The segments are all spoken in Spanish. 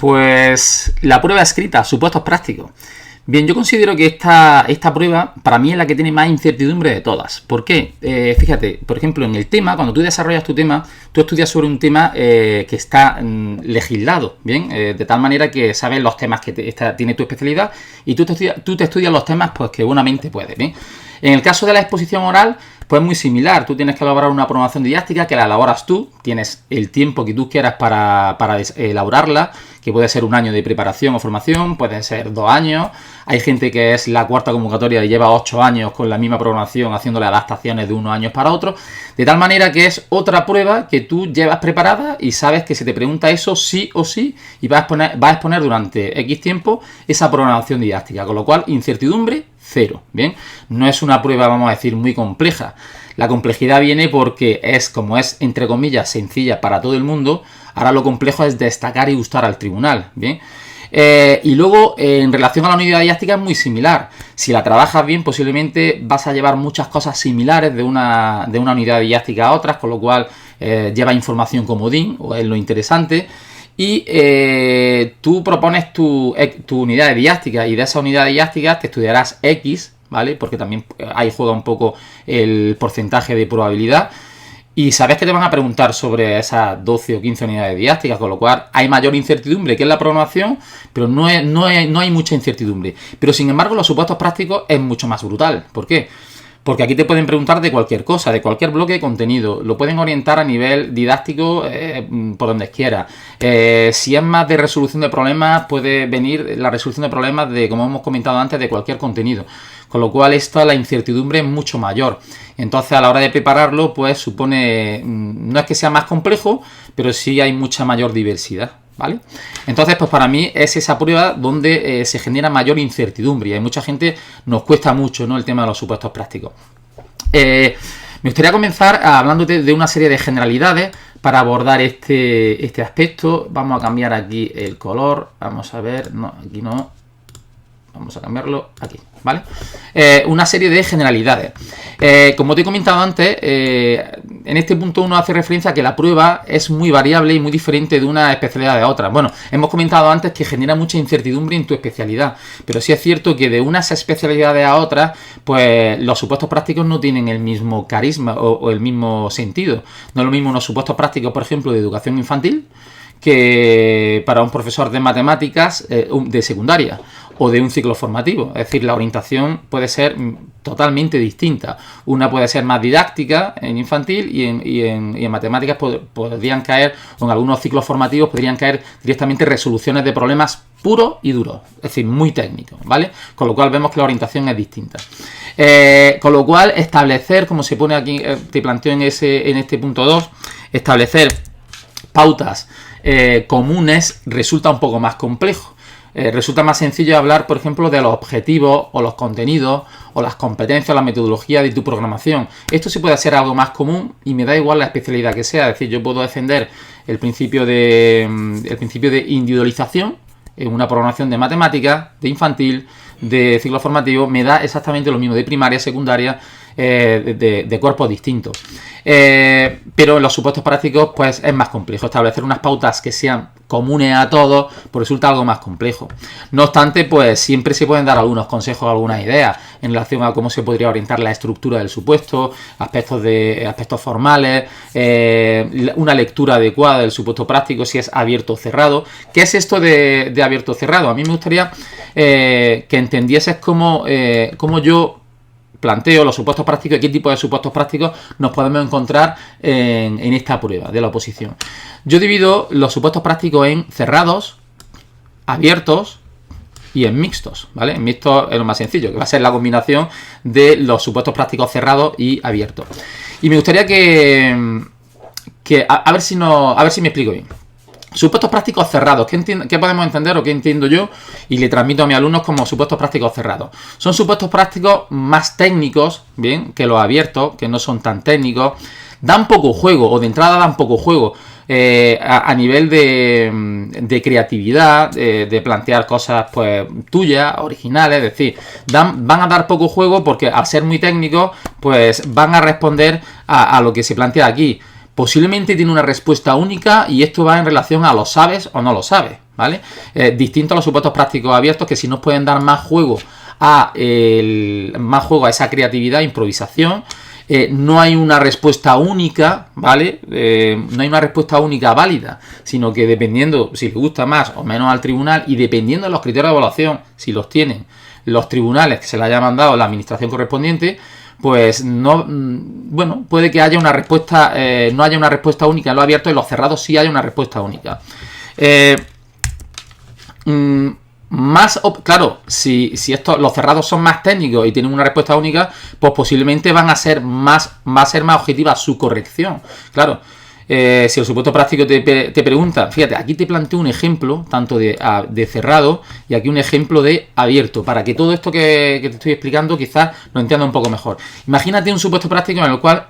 Pues la prueba escrita, supuestos prácticos. Bien, yo considero que esta prueba para mí es la que tiene más incertidumbre de todas. ¿Por qué? Fíjate, por ejemplo, en el tema, cuando tú desarrollas tu tema, tú estudias sobre un tema que está legislado, ¿bien? De tal manera que sabes los temas que tiene tu especialidad y tú te estudias los temas pues que buenamente puedes, ¿bien? En el caso de la exposición oral, pues es muy similar. Tú tienes que elaborar una programación didáctica que la elaboras tú, tienes el tiempo que tú quieras para elaborarla, que puede ser 1 año de preparación o formación, puede ser 2 años. Hay gente que es la cuarta convocatoria y lleva 8 años con la misma programación haciéndole adaptaciones de unos años para otros, de tal manera que es otra prueba que tú llevas preparada y sabes que se te pregunta eso sí o sí y vas a exponer durante X tiempo esa programación didáctica, con lo cual incertidumbre cero, ¿bien? No es una prueba, vamos a decir, muy compleja. La complejidad viene porque como es, entre comillas, sencilla para todo el mundo, ahora lo complejo es destacar y gustar al tribunal, ¿bien? Y luego, en relación a la unidad didáctica es muy similar. Si la trabajas bien, posiblemente vas a llevar muchas cosas similares de una unidad didáctica a otras, con lo cual lleva información comodín, o es lo interesante. Y tú propones tu unidad didáctica y de esa unidad didáctica te estudiarás X, ¿vale? Porque también ahí juega un poco el porcentaje de probabilidad. Y sabes que te van a preguntar sobre esas 12 o 15 unidades didácticas, con lo cual hay mayor incertidumbre que en la programación, pero no hay mucha incertidumbre. Pero sin embargo, los supuestos prácticos es mucho más brutal. ¿Por qué? Porque aquí te pueden preguntar de cualquier cosa, de cualquier bloque de contenido. Lo pueden orientar a nivel didáctico por donde quiera. Si es más de resolución de problemas, puede venir la resolución de problemas de, como hemos comentado antes, de cualquier contenido. Con lo cual, la incertidumbre es mucho mayor. Entonces, a la hora de prepararlo, pues supone, no es que sea más complejo, pero sí hay mucha mayor diversidad, ¿vale? Entonces, pues para mí es esa prueba donde se genera mayor incertidumbre y hay mucha gente, nos cuesta mucho, ¿no?, el tema de los supuestos prácticos. Me gustaría comenzar hablándote de una serie de generalidades para abordar este aspecto. Vamos a cambiar aquí el color, vamos a ver, no, aquí no, vamos a cambiarlo aquí, ¿vale? Una serie de generalidades. Como te he comentado antes, en este punto uno hace referencia a que la prueba es muy variable y muy diferente de una especialidad a otra. Bueno, hemos comentado antes que genera mucha incertidumbre en tu especialidad, pero sí es cierto que de unas especialidades a otras, pues los supuestos prácticos no tienen el mismo carisma o el mismo sentido. No es lo mismo unos supuestos prácticos, por ejemplo, de educación infantil, que para un profesor de matemáticas de secundaria o de un ciclo formativo. Es decir, la orientación puede ser totalmente distinta. Una puede ser más didáctica en infantil y en matemáticas podrían caer, o en algunos ciclos formativos podrían caer directamente resoluciones de problemas puros y duros, es decir, muy técnicos, ¿vale? Con lo cual vemos que la orientación es distinta. Con lo cual, establecer, como se pone aquí, te planteo en este punto 2, establecer pautas comunes resulta un poco más complejo. Resulta más sencillo hablar, por ejemplo, de los objetivos o los contenidos o las competencias o la metodología de tu programación. Esto sí puede ser algo más común y me da igual la especialidad que sea. Es decir, yo puedo defender el principio de individualización en una programación de matemáticas, de infantil, de ciclo formativo. Me da exactamente lo mismo de primaria, secundaria, de cuerpos distintos. Pero en los supuestos prácticos pues es más complejo. Establecer unas pautas que sean comunes a todos pues resulta algo más complejo. No obstante, pues siempre se pueden dar algunos consejos, algunas ideas en relación a cómo se podría orientar la estructura del supuesto, aspectos formales, una lectura adecuada del supuesto práctico, si es abierto o cerrado. ¿Qué es esto de abierto o cerrado? A mí me gustaría que entendieses cómo yo planteo los supuestos prácticos y qué tipo de supuestos prácticos nos podemos encontrar en esta prueba de la oposición. Yo divido los supuestos prácticos en cerrados, abiertos y en mixtos, ¿vale? En mixtos es lo más sencillo, que va a ser la combinación de los supuestos prácticos cerrados y abiertos. Y me gustaría a ver si me explico bien. Supuestos prácticos cerrados. ¿Qué podemos entender o qué entiendo yo y le transmito a mis alumnos como supuestos prácticos cerrados? Son supuestos prácticos más técnicos, bien, que los abiertos, que no son tan técnicos. Dan poco juego, o de entrada dan poco juego a nivel de creatividad, de plantear cosas pues tuyas, originales. Es decir, van a dar poco juego porque al ser muy técnicos, pues van a responder a lo que se plantea aquí. Posiblemente tiene una respuesta única y esto va en relación a lo sabes o no lo sabes, ¿vale? ¿vale? Distinto a los supuestos prácticos abiertos, que sí nos pueden dar más juego a esa creatividad, improvisación. No hay una respuesta única, ¿vale? No hay una respuesta única válida, sino que dependiendo si le gusta más o menos al tribunal y dependiendo de los criterios de evaluación, si los tienen los tribunales que se le haya mandado la administración correspondiente, pues no, bueno, puede que haya una respuesta, no haya una respuesta única en los abiertos, y en los cerrados sí haya una respuesta única. Claro, si los cerrados son más técnicos y tienen una respuesta única, pues posiblemente va a ser más objetiva su corrección. Claro, si el supuesto práctico te pregunta, fíjate, aquí te planteo un ejemplo tanto de cerrado y aquí un ejemplo de abierto, para que todo esto que te estoy explicando quizás lo entienda un poco mejor. Imagínate un supuesto práctico en el cual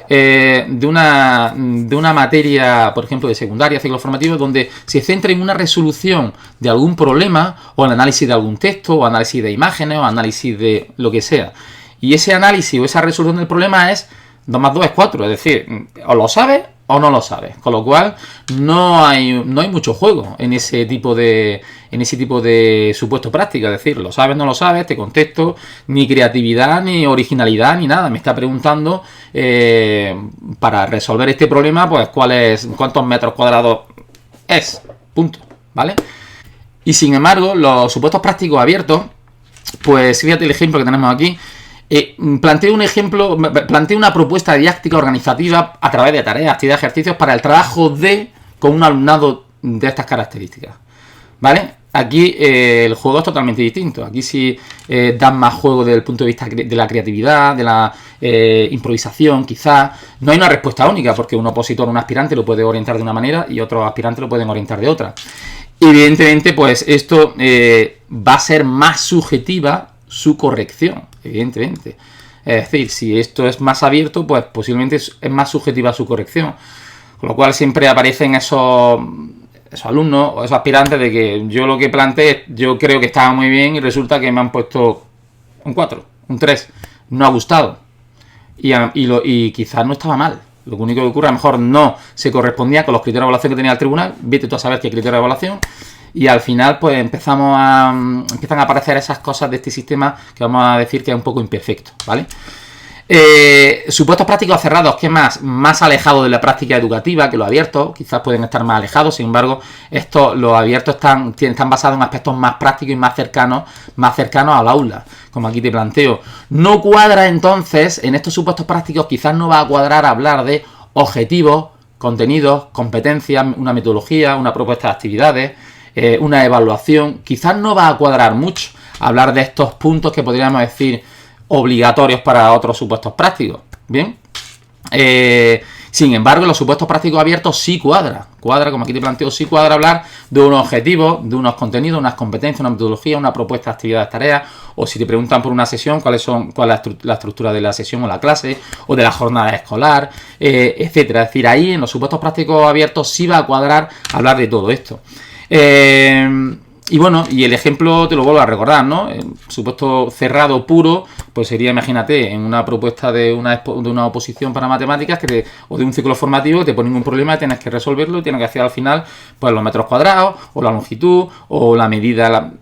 de una materia, por ejemplo, de secundaria, ciclo formativo, donde se centra en una resolución de algún problema, o el análisis de algún texto, o análisis de imágenes, o análisis de lo que sea. Y ese análisis o esa resolución del problema es 2 más 2 es 4, es decir, o lo sabes o no lo sabes, con lo cual no hay mucho juego en ese tipo de supuesto práctico, es decir, lo sabes, no lo sabes, te contesto, ni creatividad, ni originalidad, ni nada, me está preguntando para resolver este problema, pues cuántos metros cuadrados es, punto, ¿vale? Y sin embargo, los supuestos prácticos abiertos, pues fíjate el ejemplo que tenemos aquí. Planteo una propuesta didáctica organizativa a través de tareas, actividades, ejercicios para el trabajo con un alumnado de estas características, ¿vale? Aquí el juego es totalmente distinto. Aquí sí dan más juego desde el punto de vista de la creatividad, de la improvisación, quizás. No hay una respuesta única, porque un opositor, un aspirante lo puede orientar de una manera y otros aspirantes lo pueden orientar de otra. Evidentemente, pues esto va a ser más subjetiva su corrección, evidentemente. Es decir, si esto es más abierto, pues posiblemente es más subjetiva su corrección. Con lo cual siempre aparecen esos alumnos o esos aspirantes de que yo lo que planteé, yo creo que estaba muy bien y resulta que me han puesto un 4, un 3. No ha gustado. Y quizás no estaba mal. Lo único que ocurre, a lo mejor no se correspondía con los criterios de evaluación que tenía el tribunal. Vete tú a saber qué criterio de evaluación. Y al final, pues empiezan a aparecer esas cosas de este sistema que vamos a decir que es un poco imperfecto, ¿vale? Supuestos prácticos cerrados, que más alejados de la práctica educativa que los abiertos, quizás pueden estar más alejados. Sin embargo, los abiertos están basados en aspectos más prácticos y más cercanos al aula, como aquí te planteo. No cuadra entonces, en estos supuestos prácticos quizás no va a cuadrar hablar de objetivos, contenidos, competencias, una metodología, una propuesta de actividades, una evaluación. Quizás no va a cuadrar mucho hablar de estos puntos que podríamos decir obligatorios para otros supuestos prácticos. Bien. Sin embargo, en los supuestos prácticos abiertos sí cuadra, como aquí te planteo, sí cuadra hablar de unos objetivos, de unos contenidos, unas competencias, una metodología, una propuesta de actividades, tareas, o si te preguntan por una sesión, cuál es la estructura de la sesión o la clase, o de la jornada escolar, etcétera. Es decir, ahí en los supuestos prácticos abiertos sí va a cuadrar hablar de todo esto. Y bueno, y el ejemplo te lo vuelvo a recordar, ¿no? El supuesto cerrado puro, pues sería, imagínate, en una propuesta de una oposición para matemáticas o de un ciclo formativo, te ponen un problema y tienes que resolverlo y tienes que hacer al final pues los metros cuadrados, o la longitud, o la medida,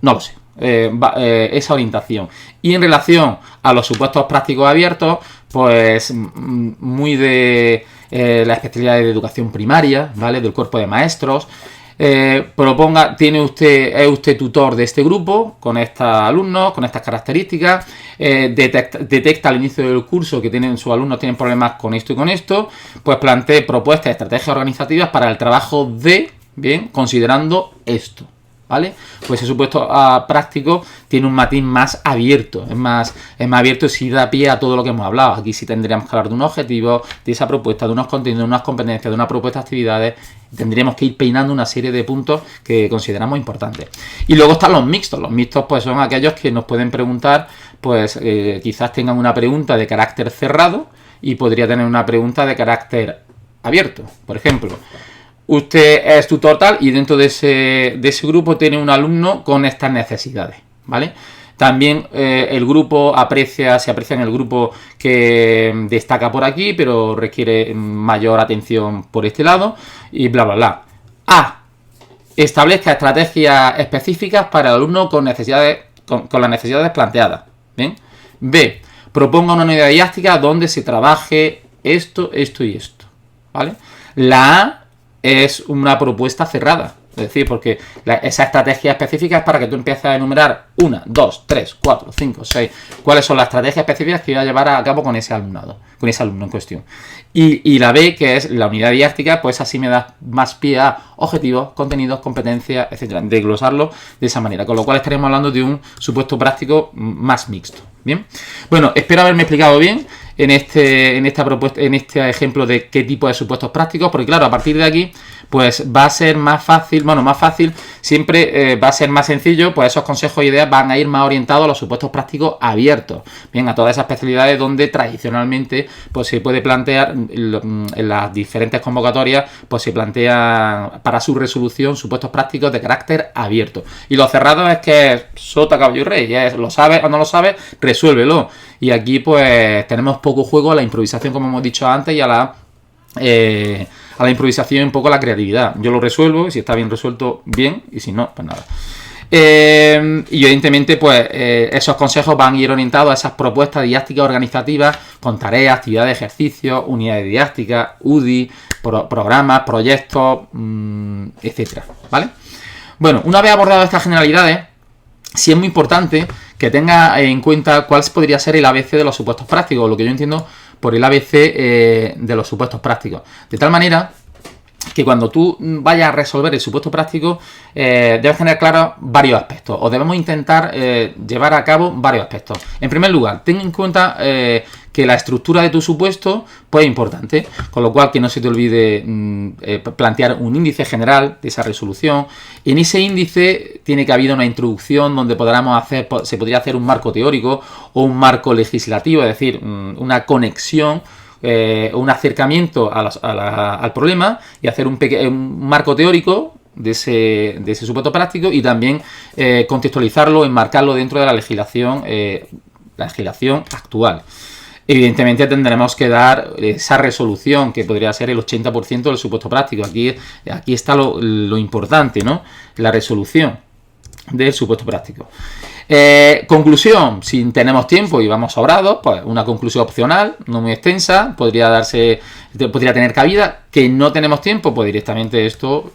no lo sé, esa orientación. Y en relación a los supuestos prácticos abiertos, pues muy de la especialidad de educación primaria, ¿vale? Del cuerpo de maestros. Es usted tutor de este grupo, con estos alumnos, con estas características, detecta al inicio del curso que sus alumnos tienen problemas con esto y con esto, pues plantee propuestas, estrategias organizativas para el trabajo considerando esto, ¿vale? Pues ese supuesto práctico tiene un matiz más abierto, es más abierto y sí da pie a todo lo que hemos hablado. Aquí sí tendríamos que hablar de un objetivo, de esa propuesta, de unos contenidos, de unas competencias, de una propuesta de actividades. Tendríamos que ir peinando una serie de puntos que consideramos importantes. Y luego están los mixtos. Los mixtos pues son aquellos que nos pueden preguntar, pues quizás tengan una pregunta de carácter cerrado y podría tener una pregunta de carácter abierto. Por ejemplo, usted es tutor tal y dentro de ese grupo tiene un alumno con estas necesidades, ¿vale? También el grupo se aprecia en el grupo que destaca por aquí, pero requiere mayor atención por este lado, y bla, bla, bla. establezca estrategias específicas para el alumno con necesidades, con las necesidades planteadas. ¿Bien? B. Proponga una unidad didáctica donde se trabaje esto, esto y esto. ¿Vale? La A es una propuesta cerrada. Es decir, porque esa estrategia específica es para que tú empieces a enumerar 1, 2, 3, 4, 5, 6. ¿Cuáles son las estrategias específicas que voy a llevar a cabo con ese alumnado, con ese alumno en cuestión? Y la B, que es la unidad didáctica, pues así me da más pie a objetivos, contenidos, competencias, etcétera. Desglosarlo de esa manera. Con lo cual estaremos hablando de un supuesto práctico más mixto. Bien. Bueno, espero haberme explicado bien en esta propuesta, en este ejemplo de qué tipo de supuestos prácticos, porque claro, a partir de aquí pues va a ser más fácil, siempre va a ser más sencillo, pues esos consejos e ideas van a ir más orientados a los supuestos prácticos abiertos, bien, a todas esas especialidades donde tradicionalmente pues se puede plantear en las diferentes convocatorias, pues se plantean para su resolución supuestos prácticos de carácter abierto. Y lo cerrado es que es sota, caballo y rey, es, lo sabes o no lo sabes, resuélvelo. Y aquí pues tenemos poco juego a la improvisación, como hemos dicho antes, y a la improvisación, un poco a la creatividad. Yo lo resuelvo, y si está bien resuelto, bien, y si no, pues nada. Y evidentemente pues esos consejos van a ir orientados a esas propuestas didácticas organizativas con tareas, actividades de ejercicio, unidades didácticas, UDI, programas, proyectos, etcétera, ¿vale? Bueno, una vez abordado estas generalidades, sí es muy importante que tenga en cuenta cuál podría ser el ABC de los supuestos prácticos, lo que yo entiendo por el ABC de los supuestos prácticos. De tal manera que cuando tú vayas a resolver el supuesto práctico, debes tener claros varios aspectos, o debemos intentar llevar a cabo varios aspectos. En primer lugar, ten en cuenta que la estructura de tu supuesto pues es importante, con lo cual que no se te olvide plantear un índice general de esa resolución. En ese índice tiene que haber una introducción donde se podría hacer un marco teórico o un marco legislativo, es decir, una conexión, un acercamiento al problema, y hacer un marco teórico de ese supuesto práctico, y también contextualizarlo, enmarcarlo dentro de la legislación actual. Evidentemente tendremos que dar esa resolución, que podría ser el 80% del supuesto práctico. Aquí está lo importante, ¿no? La resolución del supuesto práctico. Conclusión, si tenemos tiempo y vamos sobrados, pues una conclusión opcional, no muy extensa, podría tener cabida. Que no tenemos tiempo, pues directamente esto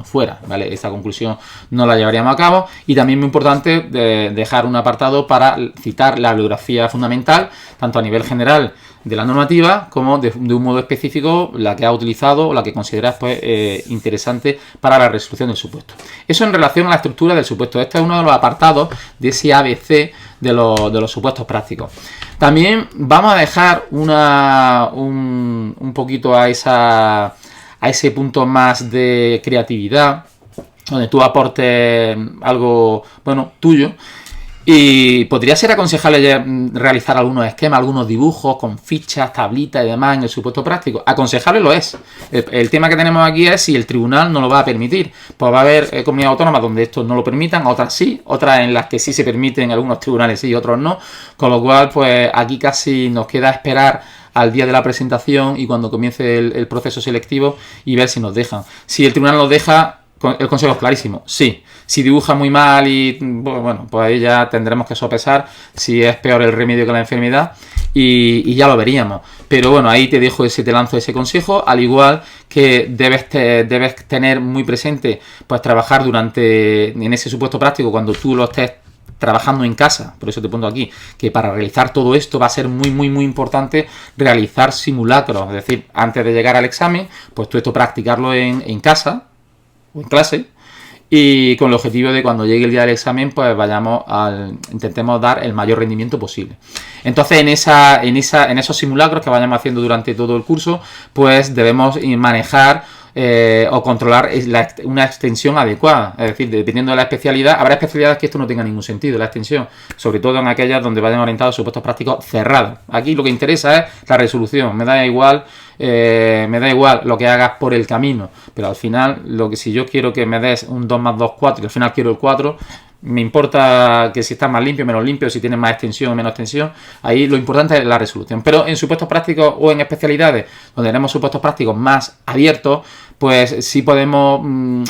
fuera, ¿vale? Esta conclusión no la llevaríamos a cabo. Y también muy importante dejar un apartado para citar la bibliografía fundamental, tanto a nivel general de la normativa como de un modo específico la que ha utilizado o la que consideras pues interesante para la resolución del supuesto. Eso en relación a la estructura del supuesto. Este es uno de los apartados de ese ABC de los supuestos prácticos. También vamos a dejar un poquito a ese punto más de creatividad, donde tú aportes algo, bueno, tuyo. Y podría ser aconsejable realizar algunos esquemas, algunos dibujos con fichas, tablitas y demás en el supuesto práctico. Aconsejable lo es. El tema que tenemos aquí es si el tribunal no lo va a permitir. Pues va a haber comunidades autónomas donde esto no lo permitan, otras sí, otras en las que sí se permiten, algunos tribunales sí y otros no. Con lo cual, pues aquí casi nos queda esperar al día de la presentación y cuando comience el proceso selectivo y ver si nos dejan. Si el tribunal nos deja, el consejo es clarísimo, sí. Si dibuja muy mal y bueno, pues ahí ya tendremos que sopesar si es peor el remedio que la enfermedad y ya lo veríamos. Pero bueno, ahí te lanzo ese consejo, al igual que debes tener muy presente pues trabajar en ese supuesto práctico cuando tú lo estés trabajando en casa. Por eso te pongo aquí que para realizar todo esto va a ser muy importante realizar simulacros, es decir, antes de llegar al examen, pues tú esto practicarlo en casa o en clase, y con el objetivo de cuando llegue el día del examen pues intentemos dar el mayor rendimiento posible. Entonces en esos simulacros que vayamos haciendo durante todo el curso, pues debemos manejar o controlar una extensión adecuada. Es decir, dependiendo de la especialidad, habrá especialidades que esto no tenga ningún sentido, la extensión, sobre todo en aquellas donde vayan orientados a supuestos prácticos cerrados. Aquí lo que interesa es la resolución. Me da igual lo que hagas por el camino, pero al final si yo quiero que me des un 2 más 2, 4 y al final quiero el 4, me importa que si está más limpio, menos limpio, si tiene más extensión o menos extensión. Ahí lo importante es la resolución. Pero en supuestos prácticos o en especialidades donde tenemos supuestos prácticos más abiertos, pues sí podemos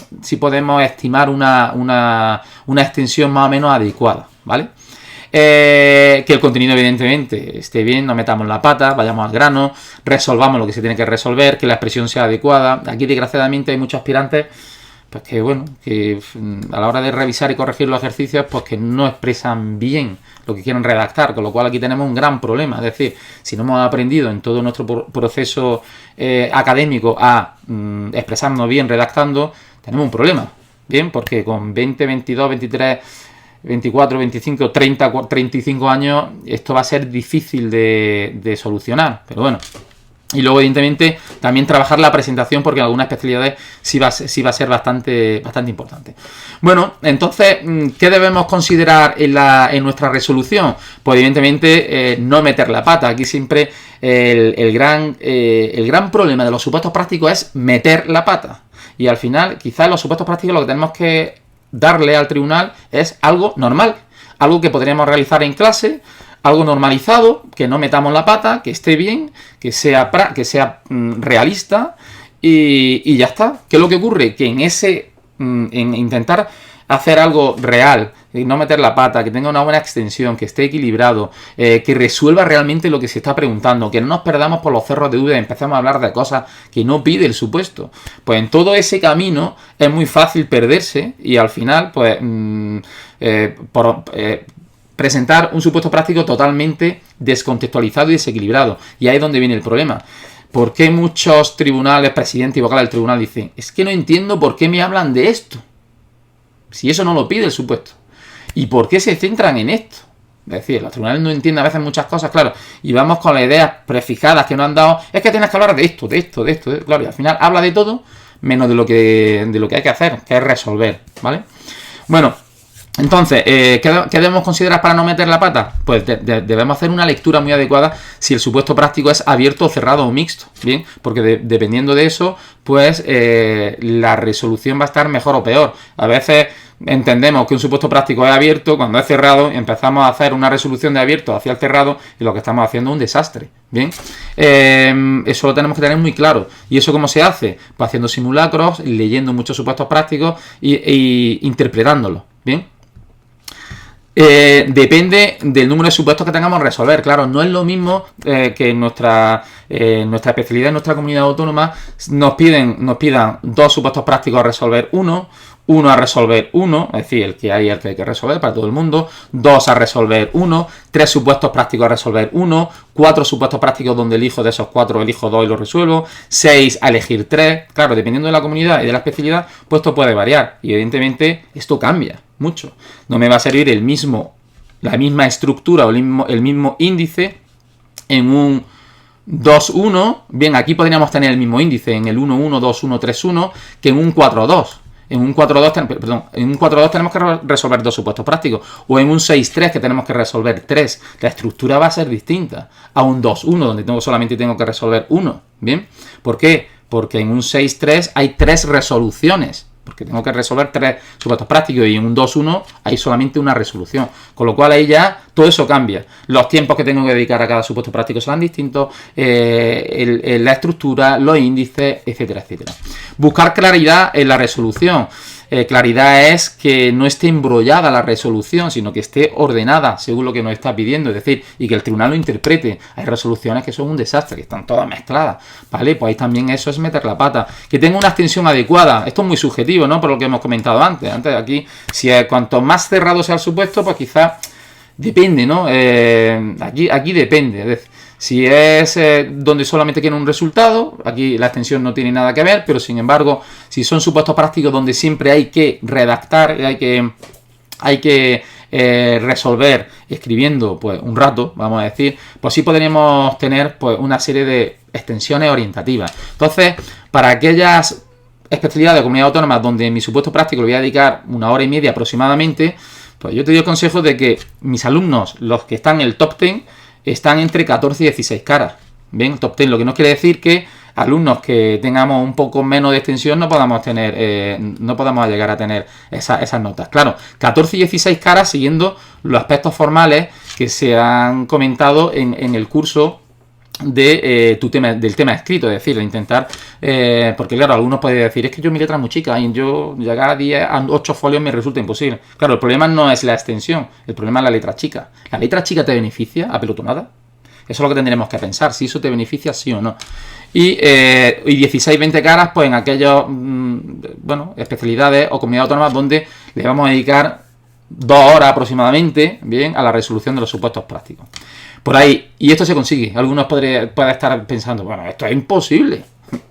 estimar una extensión más o menos adecuada, ¿vale? Que el contenido evidentemente esté bien, no metamos la pata, vayamos al grano, resolvamos lo que se tiene que resolver, que la expresión sea adecuada. Aquí desgraciadamente hay muchos aspirantes pues que bueno, que a la hora de revisar y corregir los ejercicios, pues que no expresan bien lo que quieren redactar, con lo cual aquí tenemos un gran problema. Es decir, si no hemos aprendido en todo nuestro proceso académico a expresarnos bien redactando, tenemos un problema, ¿bien? Porque con 20, 22, 23, 24, 25, 30, 35 años, esto va a ser difícil de solucionar, pero bueno. Y luego, evidentemente, también trabajar la presentación, porque en algunas especialidades sí va a ser bastante importante. Bueno, entonces, ¿qué debemos considerar en nuestra resolución? Pues, evidentemente, no meter la pata. Aquí siempre el gran problema de los supuestos prácticos es meter la pata. Y al final, quizás en los supuestos prácticos lo que tenemos que darle al tribunal es algo normal, algo que podríamos realizar en clase, algo normalizado, que no metamos la pata, que esté bien, que sea realista y ya está. ¿Qué es lo que ocurre? Que en intentar hacer algo real, no meter la pata, que tenga una buena extensión, que esté equilibrado, que resuelva realmente lo que se está preguntando, que no nos perdamos por los cerros de duda y empecemos a hablar de cosas que no pide el supuesto. Pues en todo ese camino es muy fácil perderse y al final, pues, presentar un supuesto práctico totalmente descontextualizado y desequilibrado. Y ahí es donde viene el problema. ¿Por qué muchos tribunales, presidentes y vocales del tribunal dicen: es que no entiendo por qué me hablan de esto, si eso no lo pide el supuesto? ¿Y por qué se centran en esto? Es decir, los tribunales no entienden a veces muchas cosas, claro, y vamos con las ideas prefijadas que nos han dado: es que tienes que hablar de esto, claro, y al final habla de todo menos de lo que hay que hacer, que es resolver, ¿vale? Bueno, entonces, ¿qué debemos considerar para no meter la pata? Pues debemos hacer una lectura muy adecuada si el supuesto práctico es abierto, cerrado o mixto, ¿bien? Porque dependiendo de eso, pues la resolución va a estar mejor o peor. A veces entendemos que un supuesto práctico es abierto, cuando es cerrado empezamos a hacer una resolución de abierto hacia el cerrado y lo que estamos haciendo es un desastre, ¿bien? Eso lo tenemos que tener muy claro. ¿Y eso cómo se hace? Pues haciendo simulacros, leyendo muchos supuestos prácticos y interpretándolos, ¿bien? Depende del número de supuestos que tengamos que resolver. Claro, no es lo mismo que en nuestra especialidad, en nuestra comunidad autónoma, nos pidan 2 supuestos prácticos a resolver uno a resolver uno, es decir, el que hay que resolver para todo el mundo, 2 a resolver uno, 3 supuestos prácticos a resolver uno, 4 supuestos prácticos donde elijo de esos 4, elijo 2 y los resuelvo, 6 a elegir 3. Claro, dependiendo de la comunidad y de la especialidad, pues esto puede variar y evidentemente esto cambia mucho. No me va a servir la misma estructura o el mismo índice en un 2-1, bien, aquí podríamos tener el mismo índice en el 1-1, 2-1, 3-1, que en un 4-2. En un 4-2 tenemos que resolver 2 supuestos prácticos. O en un 6-3 que tenemos que resolver 3. La estructura va a ser distinta a un 2-1 donde solamente tengo que resolver 1. ¿Bien? ¿Por qué? Porque en un 6-3 hay 3 resoluciones. Porque tengo que resolver 3 supuestos prácticos y en un 2-1 hay solamente una resolución. Con lo cual ahí ya todo eso cambia. Los tiempos que tengo que dedicar a cada supuesto práctico serán distintos, la estructura, los índices, etcétera, etcétera. Buscar claridad en la resolución. Claridad es que no esté embrollada la resolución, sino que esté ordenada según lo que nos está pidiendo, es decir, y que el tribunal lo interprete. Hay resoluciones que son un desastre, que están todas mezcladas, ¿vale? Pues ahí también eso es meter la pata. Que tenga una extensión adecuada. Esto es muy subjetivo, ¿no? Por lo que hemos comentado antes. Aquí, cuanto más cerrado sea el supuesto, pues quizás depende, ¿no? Aquí depende, es decir, si es donde solamente quiere un resultado, aquí la extensión no tiene nada que ver, pero sin embargo, si son supuestos prácticos donde siempre hay que redactar, hay que resolver escribiendo pues un rato, vamos a decir, pues sí podríamos tener pues una serie de extensiones orientativas. Entonces, para aquellas especialidades de comunidad autónoma donde mi supuesto práctico le voy a dedicar 1 hora y media aproximadamente, pues yo te doy el consejo de que mis alumnos, los que están en el top 10, están entre 14 y 16 caras. Bien, top 10, lo que no quiere decir que alumnos que tengamos un poco menos de extensión no podamos llegar a tener esas notas. Claro, 14 y 16 caras siguiendo los aspectos formales que se han comentado en el curso de del tema escrito, es decir, de intentar, porque claro, algunos pueden decir, es que yo mi letra es muy chica y yo llegar a 10, a 8 folios me resulta imposible. Claro, el problema no es la extensión, el problema es la letra chica. ¿La letra chica te beneficia apelotonada? Eso es lo que tendremos que pensar, si eso te beneficia sí o no. Y 16-20 caras, pues en aquellas, bueno, especialidades o comunidades autónomas donde le vamos a dedicar 2 horas aproximadamente, bien, a la resolución de los supuestos prácticos. Por ahí, y esto se consigue. Algunos pueden estar pensando, bueno, esto es imposible.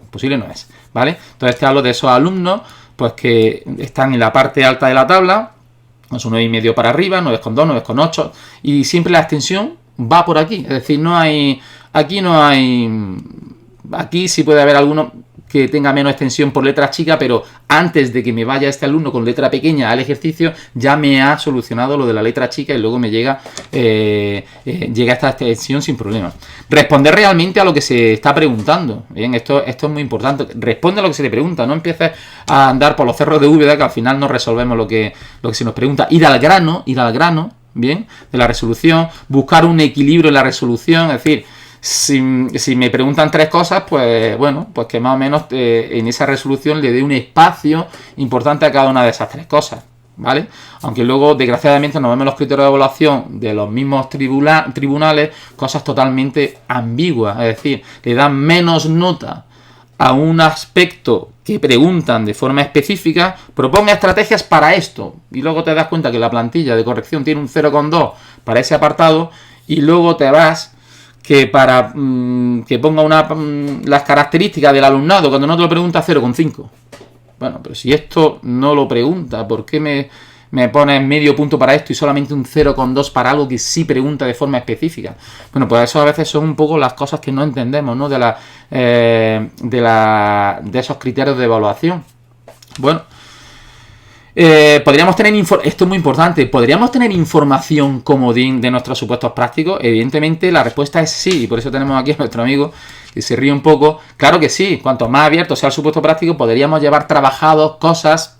Imposible no es, ¿vale? Entonces te hablo de esos alumnos, pues que están en la parte alta de la tabla, con su 9,5 para arriba, 9,2, 9,8, y siempre la extensión va por aquí. Es decir, aquí sí puede haber alguno que tenga menos extensión por letra chica, pero antes de que me vaya este alumno con letra pequeña al ejercicio, ya me ha solucionado lo de la letra chica y luego me llega esta extensión sin problema. Responder realmente a lo que se está preguntando. Bien, esto es muy importante. Responde a lo que se te pregunta, no empieces a andar por los cerros de Úbeda, que al final no resolvemos lo que se nos pregunta. Ir al grano, bien, de la resolución, buscar un equilibrio en la resolución, es decir, si me preguntan 3 cosas, pues bueno, pues que más o menos en esa resolución le dé un espacio importante a cada una de esas 3 cosas, ¿vale? Aunque luego, desgraciadamente, nos vemos los criterios de evaluación de los mismos tribunales, cosas totalmente ambiguas, es decir, le dan menos nota a un aspecto que preguntan de forma específica, proponga estrategias para esto, y luego te das cuenta que la plantilla de corrección tiene un 0,2 para ese apartado, y luego te vas que para que ponga las características del alumnado, cuando no te lo pregunta, 0,5. Bueno, pero si esto no lo pregunta, ¿por qué me pones medio punto para esto y solamente un 0,2 para algo que sí pregunta de forma específica? Bueno, pues eso a veces son un poco las cosas que no entendemos, ¿no? De esos criterios de evaluación. Bueno, podríamos tener esto es muy importante, ¿podríamos tener información comodín de nuestros supuestos prácticos? Evidentemente la respuesta es sí, y por eso tenemos aquí a nuestro amigo que se ríe un poco. Claro que sí, cuanto más abierto sea el supuesto práctico, podríamos llevar trabajados cosas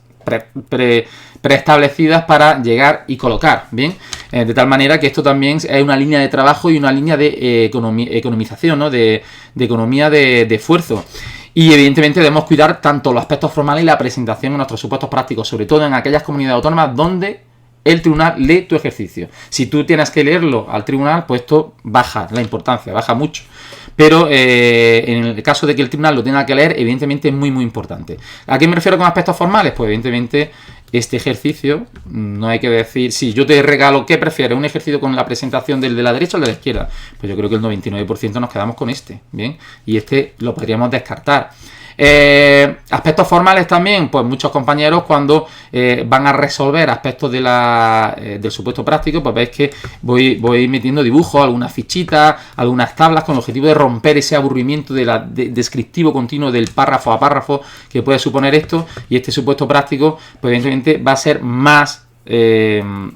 preestablecidas para llegar y colocar, ¿bien? De tal manera que esto también es una línea de trabajo y una línea de economización, ¿no? De economía de esfuerzo. Y evidentemente debemos cuidar tanto los aspectos formales y la presentación en nuestros supuestos prácticos, sobre todo en aquellas comunidades autónomas donde el tribunal lee tu ejercicio. Si tú tienes que leerlo al tribunal, pues esto baja la importancia, baja mucho. Pero en el caso de que el tribunal lo tenga que leer, evidentemente es muy muy importante. ¿A qué me refiero con aspectos formales? Pues evidentemente este ejercicio, no hay que decir, si yo te regalo, ¿qué prefieres? ¿Un ejercicio con la presentación del de la derecha o el de la izquierda? Pues yo creo que el 99% nos quedamos con este, ¿bien? Y este lo podríamos descartar. Aspectos formales también, pues muchos compañeros cuando van a resolver aspectos del supuesto práctico, pues veis que voy metiendo dibujos, algunas fichitas, algunas tablas con el objetivo de romper ese aburrimiento descriptivo continuo del párrafo a párrafo que puede suponer esto, y este supuesto práctico pues evidentemente va a ser más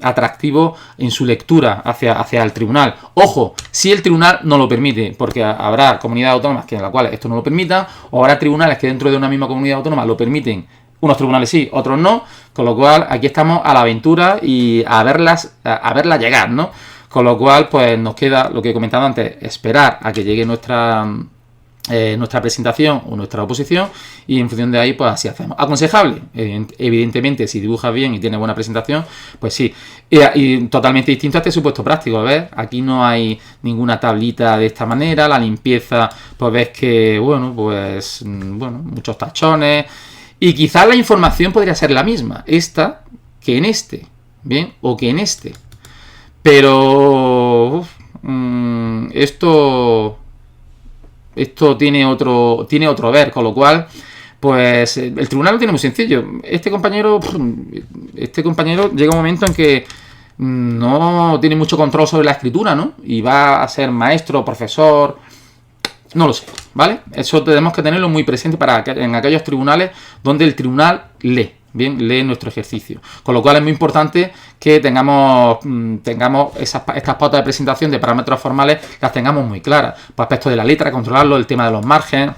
atractivo en su lectura hacia el tribunal. Ojo, si el tribunal no lo permite, porque habrá comunidades autónomas en las cuales esto no lo permitan, o habrá tribunales que dentro de una misma comunidad autónoma lo permiten, unos tribunales sí, otros no, con lo cual aquí estamos a la aventura y a verla llegar, ¿no? Con lo cual, pues nos queda lo que he comentado antes, esperar a que llegue nuestra presentación o nuestra oposición, y en función de ahí pues así hacemos. Aconsejable, evidentemente, si dibujas bien y tienes buena presentación, pues sí, y totalmente distinto a este supuesto práctico. ¿Ves? Aquí no hay ninguna tablita de esta manera, la limpieza, pues ves que pues muchos tachones, y quizás la información podría ser la misma esta que en este, bien, o que en este, pero esto tiene otro ver, con lo cual, pues el tribunal lo tiene muy sencillo. Este compañero llega un momento en que no tiene mucho control sobre la escritura, ¿no? Y va a ser maestro, profesor, no lo sé, ¿vale? Eso tenemos que tenerlo muy presente en aquellos tribunales donde el tribunal lee nuestro ejercicio. Con lo cual es muy importante que tengamos estas pautas de presentación de parámetros formales, las tengamos muy claras. Por aspectos de la letra, controlarlo, el tema de los márgenes,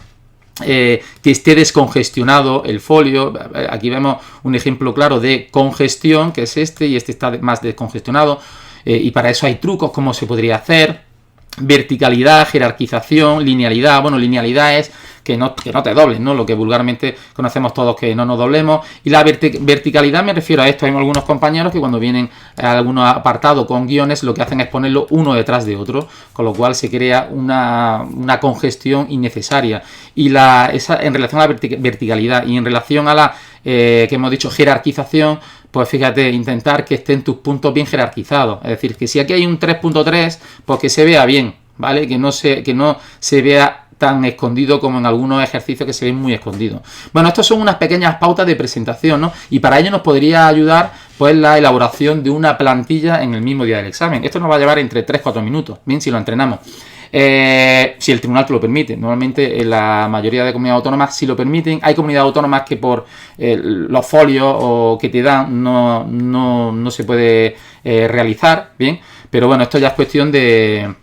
que esté descongestionado el folio. Aquí vemos un ejemplo claro de congestión, que es este, y este está más descongestionado, y para eso hay trucos, cómo se podría hacer. verticalidad, jerarquización, linealidad. Bueno, linealidad es que no te dobles, ¿no? Lo que vulgarmente conocemos todos, que no nos doblemos. Y la verticalidad me refiero a esto. Hay algunos compañeros que cuando vienen a algunos apartados con guiones, lo que hacen es ponerlo uno detrás de otro, con lo cual se crea una congestión innecesaria. Y en relación a la verticalidad y en relación a la que hemos dicho jerarquización, pues fíjate, intentar que estén tus puntos bien jerarquizados. Es decir, que si aquí hay un 3.3, pues que se vea bien, ¿vale? Que no se vea tan escondido como en algunos ejercicios que se ven muy escondidos. Bueno, estas son unas pequeñas pautas de presentación, ¿no? Y para ello nos podría ayudar pues la elaboración de una plantilla en el mismo día del examen. Esto nos va a llevar entre 3-4 minutos, bien, si lo entrenamos. Si el tribunal te lo permite. Normalmente en la mayoría de comunidades autónomas sí lo permiten. Hay comunidades autónomas que por los folios o que te dan no se puede realizar, bien, pero bueno, esto ya es cuestión de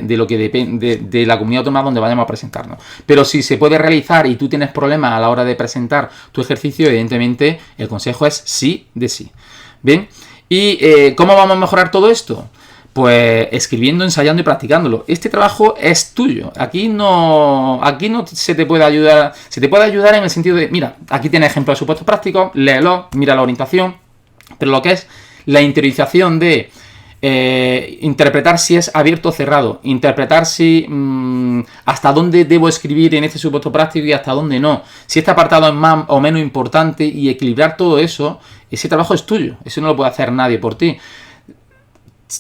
lo que depende de la comunidad autónoma donde vayamos a presentarnos. Pero si se puede realizar y tú tienes problemas a la hora de presentar tu ejercicio, evidentemente el consejo es sí de sí. Bien, ¿y cómo vamos a mejorar todo esto? Pues escribiendo, ensayando y practicándolo. Este trabajo es tuyo. Aquí no se te puede ayudar. Se te puede ayudar en el sentido de, mira, aquí tienes ejemplos de supuestos prácticos, léelo, mira la orientación, pero lo que es la interiorización de interpretar si es abierto o cerrado, interpretar si hasta dónde debo escribir en este supuesto práctico y hasta dónde no, si este apartado es más o menos importante, y equilibrar todo eso, ese trabajo es tuyo, eso no lo puede hacer nadie por ti.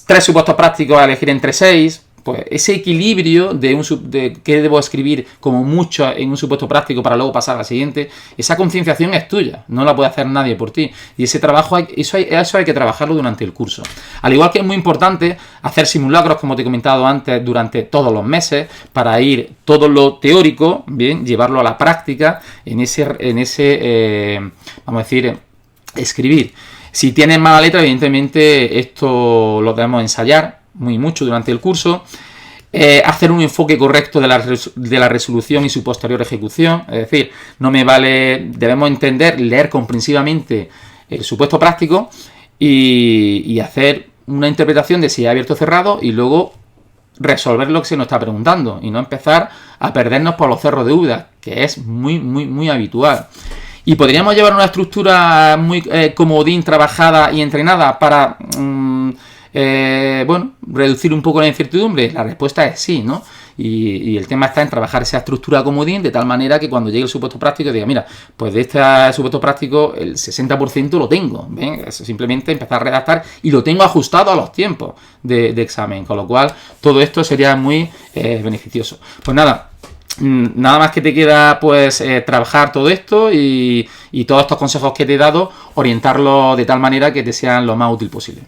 3 supuestos prácticos a elegir entre 6, pues ese equilibrio de qué debo escribir como mucho en un supuesto práctico para luego pasar al siguiente, esa concienciación es tuya, no la puede hacer nadie por ti. Y ese trabajo, eso hay que trabajarlo durante el curso. Al igual que es muy importante hacer simulacros, como te he comentado antes, durante todos los meses, para ir todo lo teórico, bien, llevarlo a la práctica, vamos a decir, escribir. Si tienes mala letra, evidentemente esto lo debemos ensayar mucho durante el curso. Hacer un enfoque correcto de la resolución y su posterior ejecución. Es decir, no me vale, debemos entender, leer comprensivamente el supuesto práctico y hacer una interpretación de si es abierto o cerrado y luego resolver lo que se nos está preguntando y no empezar a perdernos por los cerros de dudas, que es muy habitual. ¿Y podríamos llevar una estructura muy comodín, trabajada y entrenada para reducir un poco la incertidumbre? La respuesta es sí, ¿no? Y el tema está en trabajar esa estructura comodín de tal manera que cuando llegue el supuesto práctico diga, mira, pues de este supuesto práctico el 60% lo tengo, ¿ven? Es simplemente empezar a redactar y lo tengo ajustado a los tiempos de examen, con lo cual todo esto sería muy beneficioso. Pues nada más que te queda pues trabajar todo esto y todos estos consejos que te he dado, orientarlo de tal manera que te sean lo más útil posible.